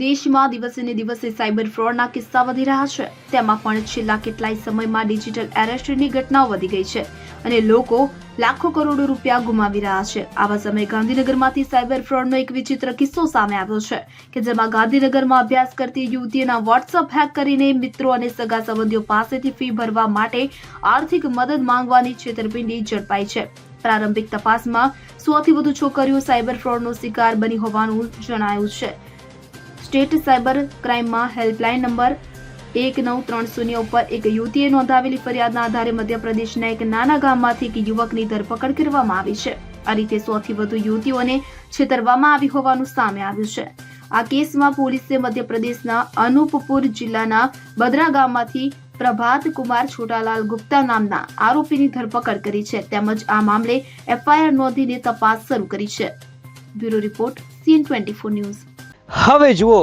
દેશમાં દિવસે ને દિવસે સાયબર ફ્રોડના કિસ્સા વધી રહ્યા છે। તેમાં પણ છેલ્લા કેટલાય સમયમાં ડિજિટલ એરેસ્ટની ઘટનાઓ વધી ગઈ છે અને લોકો લાખો કરોડો રૂપિયા ગુમાવી રહ્યા છે। આવા સમયે ગાંધીનગરમાંથી સાયબર ફ્રોડનો એક વિચિત્ર કિસ્સો સામે આવ્યો છે કે જેમાં ગાંધીનગરમાં અભ્યાસ કરતી યુવતીના વોટ્સએપ હેક કરીને મિત્રો અને સગા સંબંધીઓ પાસેથી ફી ભરવા માટે આર્થિક મદદ માંગવાની છેતરપિંડી ઝડપાઈ છે। પ્રારંભિક તપાસમાં 100 થી વધુ છોકરીઓ સાયબર ફ્રોડનો શિકાર બની હોવાનું જણાયું છે। સ્ટેટ સાયબર ક્રાઇમમાં હેલ્પલાઇન નંબર 1930 ઉપર એક યુવતીએ નોંધાવેલી ફરિયાદના આધારે મધ્યપ્રદેશના એક નાના ગામમાંથી એક યુવકની ધરપકડ કરવામાં આવી છે। આ રીતે 100 થી વધુ યુવતીઓને છેતરવામાં આવી હોવાનું સામે આવ્યું છે। આ કેસમાં પોલીસે મધ્યપ્રદેશના અનુપપુર જિલ્લાના બદરા ગામમાંથી પ્રભાત કુમાર છોટાલાલ ગુપ્તા નામના આરોપીની ધરપકડ કરી છે તેમજ આ મામલે એફઆઈઆર નોંધીને તપાસ શરૂ કરી છે। Bureau report CN24 news. હવે જુઓ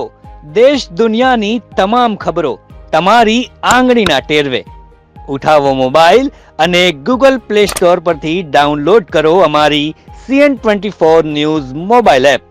દેશ દુનિયાની તમામ ખબરો તમારી આંગળીના ટેરવે। ઉઠાવો મોબાઈલ અને ગૂગલ પ્લે સ્ટોર પરથી ડાઉનલોડ કરો અમારી CN24 ન્યૂઝ મોબાઈલ એપ।